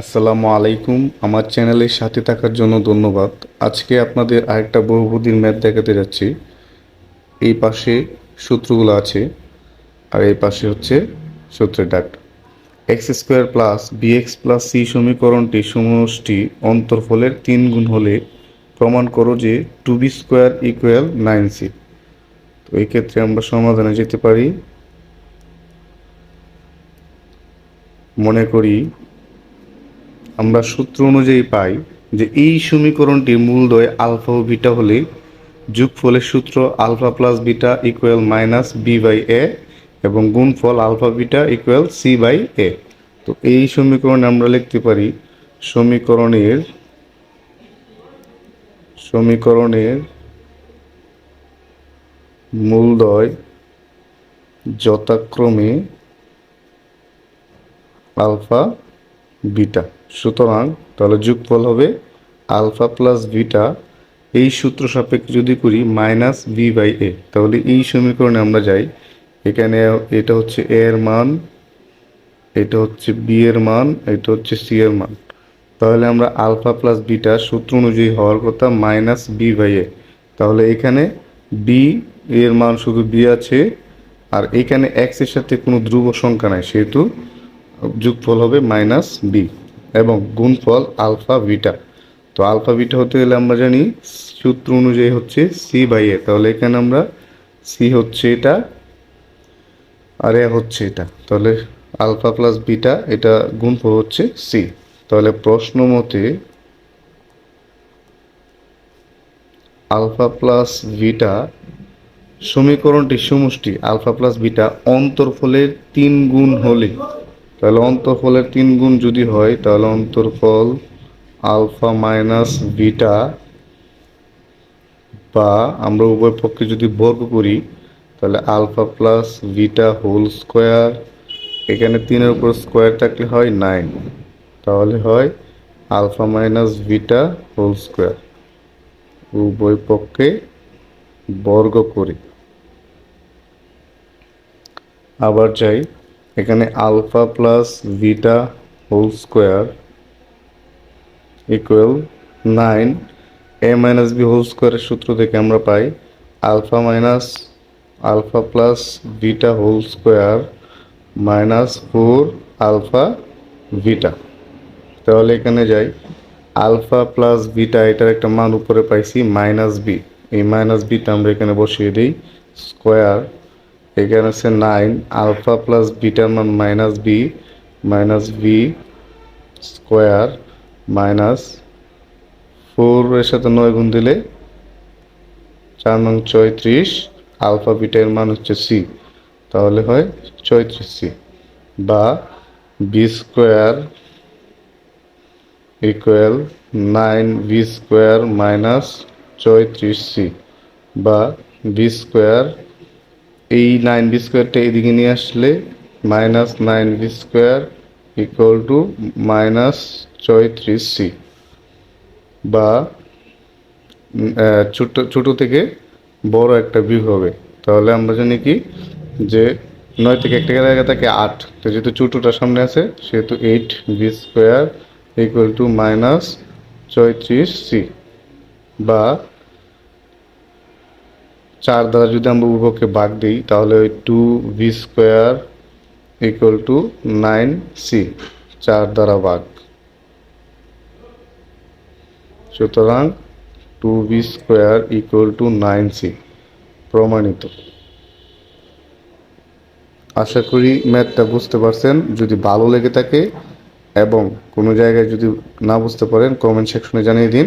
আসসালামু আলাইকুম। আমার চ্যানেলের সাথে থাকার জন্য ধন্যবাদ। আজকে আপনাদের আরেকটা বহুপদীর ম্যাথ দেখাতে যাচ্ছি। এই পাশে সূত্রগুলো আছে আর এই পাশে হচ্ছে সূত্রের ডাক। X square plus B X plus C সমীকরণটি সমষ্টি অন্তর্ফলের 3 গুণ হলে প্রমাণ করো যে 2b স্কোয়ার ইকুয়াল 9c। তো এই ক্ষেত্রে আমরা সমাধানে যেতে পারি। মনে করি আমরা সূত্র অনুযায়ী পাই যে এই সমীকরণটির মূলদ্বয় আলফা ও বিটা হলে যোগফলের সূত্র alpha plus beta equal minus B by A এবং গুণফল alpha beta equal C by A. তো এই সমীকরণে আমরা লিখতে পারি সমীকরণের মূলদ্বয় যথাক্রমে আলফা বিটা। সুতরাং তাহলে যোগফল হবে আলফা প্লাস বিটা, এই সূত্র সাপেক্ষে যদি করি মাইনাস বি বাই এ। তাহলে এই সমীকরণে আমরা যাই, এখানে এটা হচ্ছে এ এর মান, এটা হচ্ছে বি এর মান, এটা হচ্ছে সি এর মান। তাহলে আমরা আলফা প্লাস বিটা সূত্র অনুযায়ী হওয়ার কথা মাইনাস বি বাই এ। তাহলে এখানে বি এর মান শুধু বি আছে, আর এখানে এক্স এর সাথে কোনো ধ্রুব সংখ্যা নাই, সেহেতু যোগফল হবে মাইনাস বি এবং গুণফল আলফা বিটা। তো আলফা বিটা হতে গেলে আমরা জানি সূত্র অনুযায়ী হচ্ছে সি বাই এ। তাহলে এখানে আমরা সি হচ্ছে এটা আর এ হচ্ছে এটা, তাহলে আলফা প্লাস বিটা এটা গুণফল হচ্ছে সি। তাহলে প্রশ্ন মতে আলফা প্লাস বিটা সমীকরণটি সমষ্টি আলফা প্লাস বিটা অন্তর্ফলের 3 গুণ হলে, তাহলে অন্তর্ফলের 3 গুণ যদি হয় তাহলে অন্তর্ফল আলফা মাইনাস বিটা, বা আমরা উভয় পক্ষে যদি বর্গ করি তাহলে alpha plus beta whole square, এখানে 3-এর উপর স্কোয়ার থাকলে হয় 9, তাহলে হয় alpha minus beta whole square. উভয় পক্ষে বর্গ করি। আবার যাই, এখানে alpha plus beta whole square equal 9, A minus B whole স্কোয়ারের সূত্র থেকে আমরা পাই alpha plus beta whole square minus 4 alpha beta. তাহলে এখানে যাই, আলফা প্লাস বিটা এটার একটা মান উপরে পাইছি মাইনাস বি, এই মাইনাস বিটা আমরা এখানে বসিয়ে দিই স্কোয়ার, এখানে আছে 9, আলফা প্লাস বিটার মান মাইনাস বি স্কোয়ার মাইনাস 4 এর সাথে 9 গুণ দিলে 4 নং 34, আলফা বিটার মান হচ্ছে সি, তাহলে হয় 34c, বা B square equal 9 B square minus 34c, বা বি স্কোয়ার, এই 9 বি স্কোয়ারটা এদিকে নিয়ে আসলে minus 9 B square equal to minus 34c, বা ছোট থেকে বড় একটা বিয়োগ হবে। তাহলে আমরা জানি কি যে 9 থেকে একটা জায়গা থাকে 8, তো যেহেতু ছোটটা সামনে আছে সেহেতু 8 B square equal to minus 34c, বা 4 দ্বারা যদি আমরা উভয়কে ভাগ দিই তাহলে ওই 2 B square equal two 9c, 4 দ্বারা ভাগ। সুতরাং 2b square equal two 9c প্রমাণিত। আশা করি ম্যাথটা বুঝতে পারছেন। যদি ভালো লেগে থাকে এবং কোনো জায়গায় যদি না বুঝতে পারেন কমেন্ট সেকশনে জানিয়ে দিন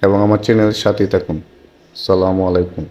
এবং আমার চ্যানেলের সাথেই থাকুন। আসসালামু আলাইকুম।